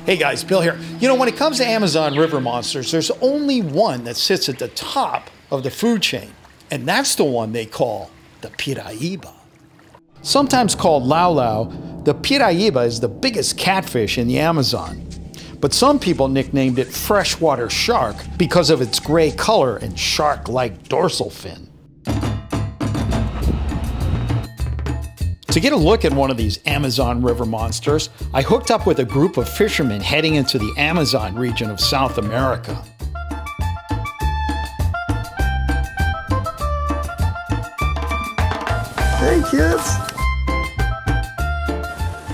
Hey guys, Bill here. You know, when it comes to Amazon river monsters, there's only one that sits at the top of the food chain, and that's the one they call the Piraiba. Sometimes called lau lau, the Piraiba is the biggest catfish in the Amazon. But some people nicknamed it freshwater shark because of its gray color and shark-like dorsal fin. To get a look at one of these Amazon river monsters, I hooked up with a group of fishermen heading into the Amazon region of South America. Hey kids!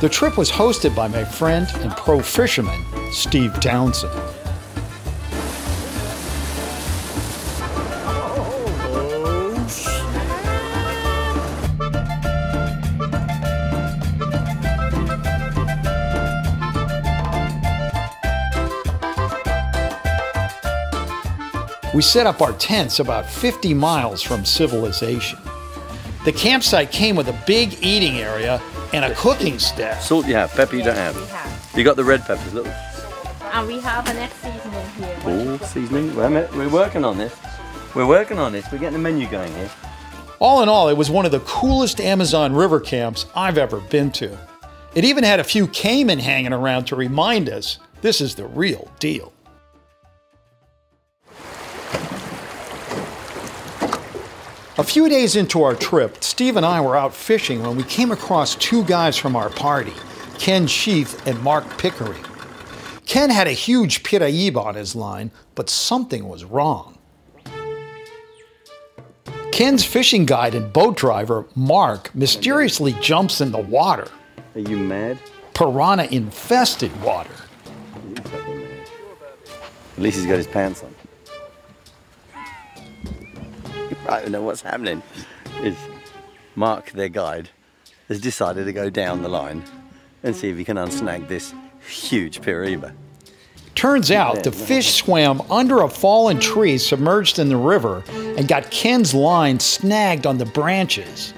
The trip was hosted by my friend and pro fisherman, Steve Townsend. We set up our tents about 50 miles from civilization. The campsite came with a big eating area and a cooking staff. Salt you have, pepper you don't have. We have. You got the red peppers, look. And we have an egg seasoning here. Oh, seasoning. We're working on this. We're working on this. We're getting a menu going here. All in all, it was one of the coolest Amazon river camps I've ever been to. It even had a few caiman hanging around to remind us this is the real deal. A few days into our trip, Steve and I were out fishing when we came across two guys from our party, Ken Sheath and Mark Pickering. Ken had a huge Piraiba on his line, but something was wrong. Ken's fishing guide and boat driver, Mark, mysteriously jumps in the water. Are you mad? Piranha-infested water. At least he's got his pants on. I don't know what's happening. Is Mark, their guide, has decided to go down the line and see if he can unsnag this huge Piraiba. Turns out the fish swam under a fallen tree submerged in the river and got Ken's line snagged on the branches.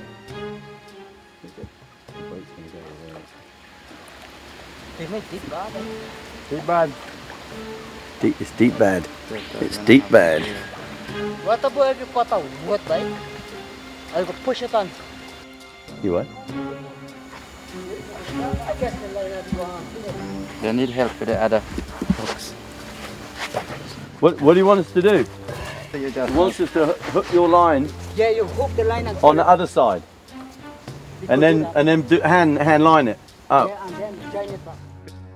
Deep bad. It's deep bad. It's deep bad. What about you put out? What, right? I will push it on. You what? I guess the line has gone. They need help with the other hooks. What do you want us to do? He wants us to hook your line. Yeah, you hook the line and on the other side, and then do hand line it up. Yeah, and then join it back.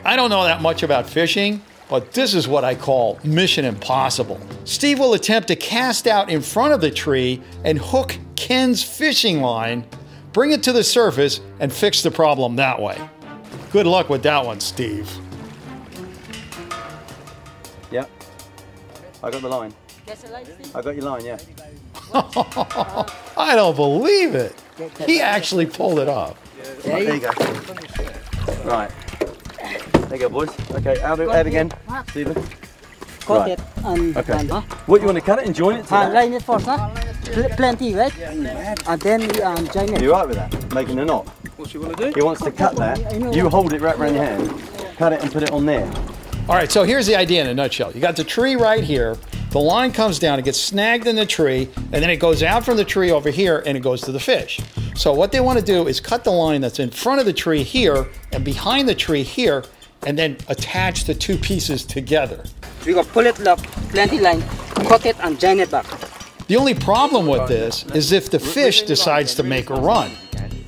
I don't know that much about fishing, but this is what I call mission impossible. Steve will attempt to cast out in front of the tree and hook Ken's fishing line, bring it to the surface, and fix the problem that way. Good luck with that one, Steve. Yeah, I got the line. I got your line, yeah. I don't believe it. He actually pulled it off. There you go. Right. There you go, boys. Okay, out again, Stephen. Cut Right. it and Okay. huh? What, you want to cut it and join it to that? Line it first, huh? Plenty, right? And then join it. You right with that? Making a knot? What you want to do? He wants to cut that. You hold it wrapped around your hand, cut it and put it on there. All right, so here's the idea in a nutshell. You got the tree right here. The line comes down, it gets snagged in the tree, and then it goes out from the tree over here and it goes to the fish. So what they want to do is cut the line that's in front of the tree here and behind the tree here, and then attach the two pieces together. We go pull it up, plenty line, cut it and join it back. The only problem with this is if the fish decides to make a run.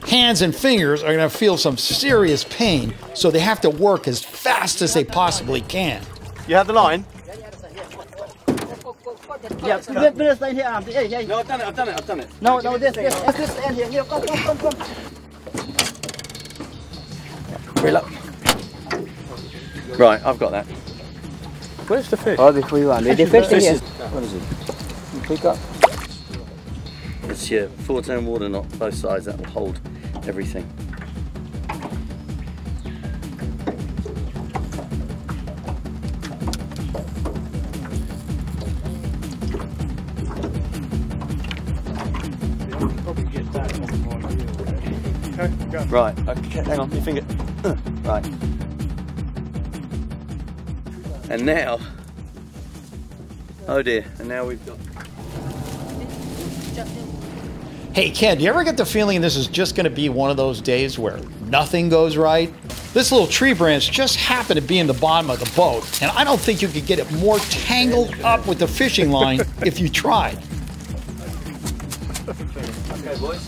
Hands and fingers are going to feel some serious pain, so they have to work as fast as they possibly can. You have the line? Yeah, this line here. Yeah. No, I've done it. No, this end here. Here, come. Reel up. Right, I've got that. Where's the fish? Oh, before you want. The fish here. What is it? Pick up. It's your 4-tone water knot, both sides, that will hold everything. Okay, go. Right, okay, hang on, your finger. Right. And now, oh dear, and now we've got... Hey Ken, do you ever get the feeling this is just going to be one of those days where nothing goes right? This little tree branch just happened to be in the bottom of the boat, and I don't think you could get it more tangled up with the fishing line if you tried. Okay, boys.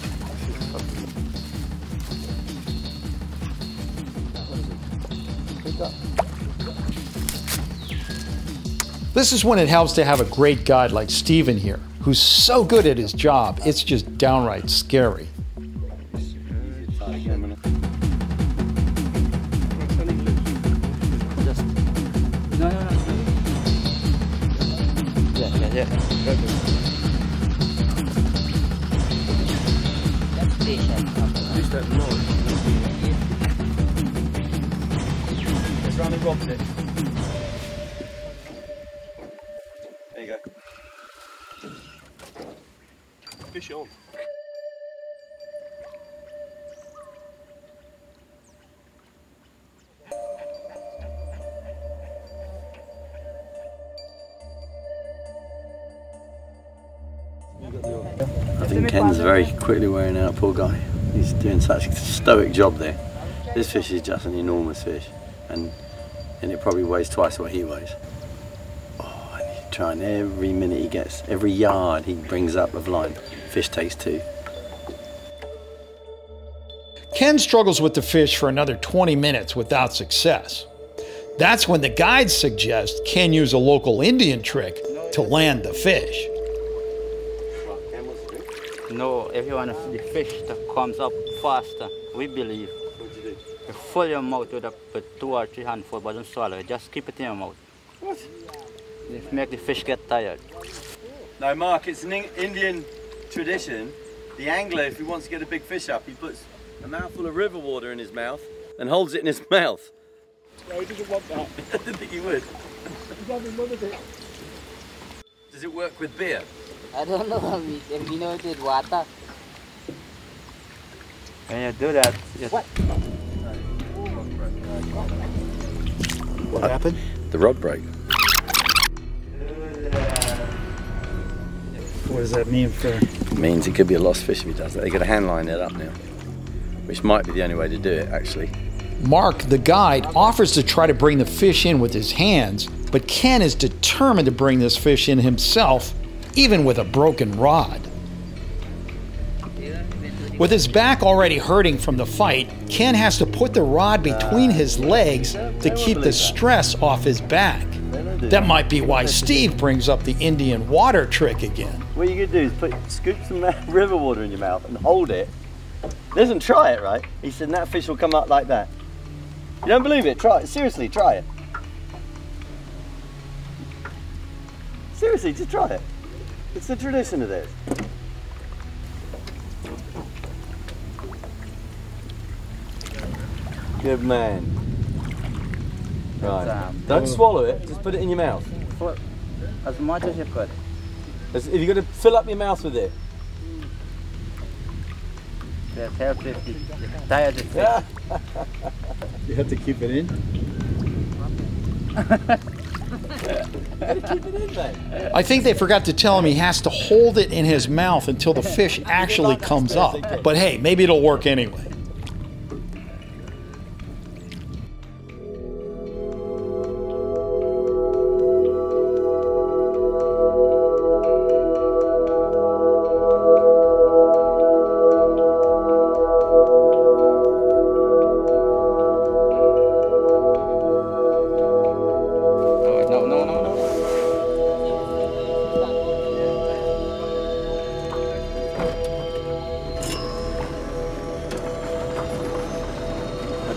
This is when it helps to have a great guide like Steven here, who's so good at his job, it's just downright scary. No. Yeah. Let's round and rob it. There you go. Fish on. I think Ken's very quickly wearing out, poor guy. He's doing such a stoic job there. This fish is just an enormous fish, and it probably weighs twice what he weighs. Oh, and he's trying every minute he gets, every yard he brings up of line, fish takes 2. Ken struggles with the fish for another 20 minutes without success. That's when the guides suggest Ken use a local Indian trick to land the fish. No, if you want the fish that comes up faster, we believe. What do you do? You fill your mouth with 2 or 3 handfuls, but don't swallow it. Just keep it in your mouth. What? It make the fish get tired. No, Mark, it's an Indian tradition. The angler, if he wants to get a big fish up, he puts a mouthful of river water in his mouth and holds it in his mouth. No, he doesn't want that. I didn't think he would. He's having none of it. Does it work with beer? I don't know. If we know it with water. When you do that, What? What happened? The rod broke. What does that mean for... It means it could be a lost fish if he does that. They got to hand line it up now, which might be the only way to do it, actually. Mark, the guide, offers to try to bring the fish in with his hands, but Ken is determined to bring this fish in himself, even with a broken rod. With his back already hurting from the fight, Ken has to put the rod between his legs to keep the stress off his back. That might be why Steve brings up the Indian water trick again. What you're going to do is scoop some river water in your mouth and hold it. Listen, try it, right? He said that fish will come up like that. You don't believe it? Try it. Seriously, try it. Seriously, just try it. It's the tradition of this. Good man. Right. Don't swallow it, just put it in your mouth. as much as you could. If you're going to fill up your mouth with it. That helps if you tired of fish. You have to keep it in? Keep it in, mate. I think they forgot to tell him he has to hold it in his mouth until the fish actually comes up. But hey, maybe it'll work anyway.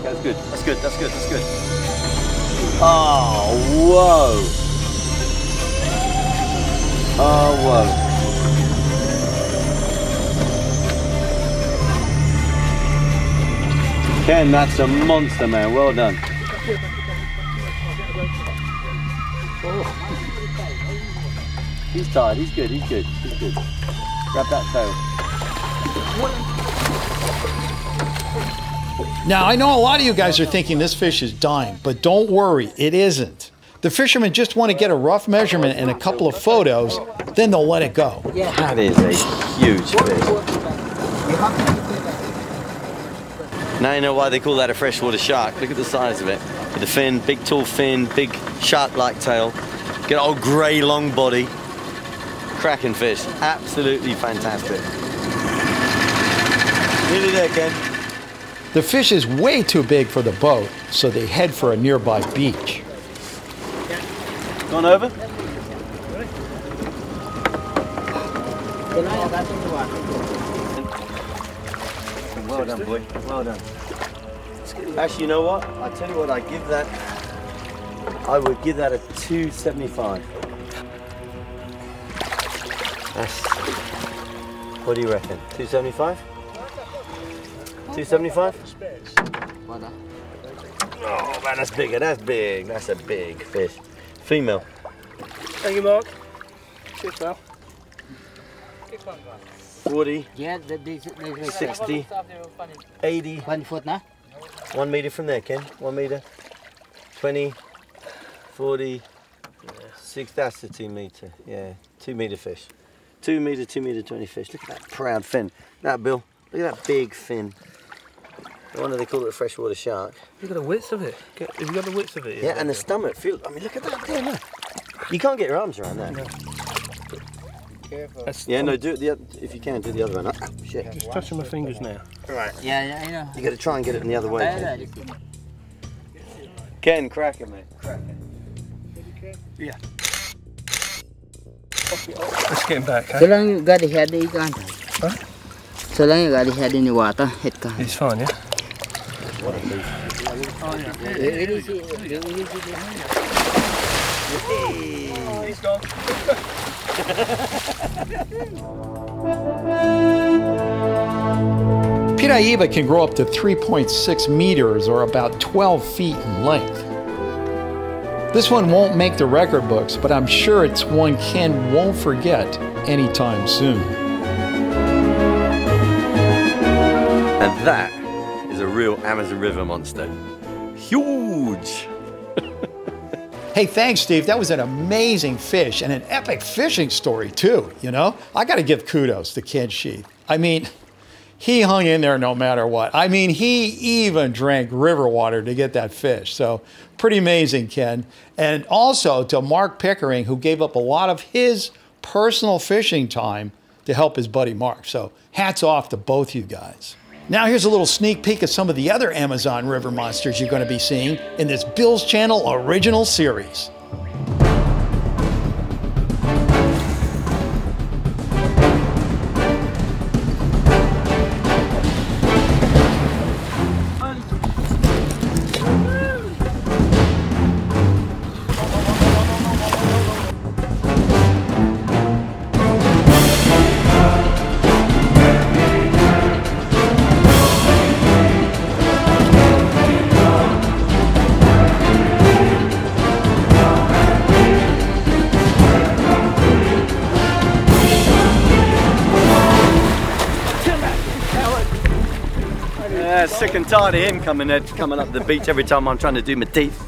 That's good, that's good, that's good, that's good. Oh, whoa. Oh, whoa. Ken, that's a monster, man. Well done. He's tired, he's good, he's good, he's good. Grab that tail. Now, I know a lot of you guys are thinking this fish is dying, but don't worry, it isn't. The fishermen just want to get a rough measurement and a couple of photos, then they'll let it go. That is a huge fish. Now you know why they call that a freshwater shark. Look at the size of it. With the fin, big tall fin, big shark-like tail. Get an old grey long body. Cracking fish. Absolutely fantastic. Nearly there, Ken. The fish is way too big for the boat, so they head for a nearby beach. Gone over? Well done, boy. Well done. Actually, you know what? I tell you what, I would give that a 275. What do you reckon? 275? 275? Oh man, that's bigger. That's big. That's a big fish. Female. Thank you, Mark. Cheers, pal. 40, Yeah, 60, 80. 1 foot now. 1 meter from there, Ken. 1 meter. 20, 40, 6. That's the 2 meter. Yeah, 2 meter fish. 2 meter, 20 fish. Look at that proud fin. That, Bill. Look at that big fin. No wonder they call it a freshwater shark. Look at the width of it. Have you got the width of it? Yeah, and the stomach. Feel. I mean, look at that there. Look. You can't get your arms around that. No. Yeah, no. Do it if you can. Do the other one. Oh, shit. Just touching my fingers now. Yeah, I know. You got to try and get it in the other way. Ken, crack it, mate. Crack it. Yeah. Let's get him back, So eh? long you got the head, you can't. Huh? So long you got the head in the water, it can't. It's fine, yeah? He's gone. Piraiba can grow up to 3.6 meters or about 12 feet in length. This one won't make the record books, but I'm sure it's one Ken won't forget anytime soon. And that is a real Amazon River monster. Huge! Hey, thanks, Steve. That was an amazing fish and an epic fishing story, too, you know? I got to give kudos to Ken Sheath. I mean, he hung in there no matter what. I mean, he even drank river water to get that fish. So pretty amazing, Ken. And also to Mark Pickering, who gave up a lot of his personal fishing time to help his buddy Mark. So hats off to both you guys. Now here's a little sneak peek of some of the other Amazon River monsters you're going to be seeing in this Bill's Channel original series. Sick and tired of him coming up the beach every time I'm trying to do my teeth.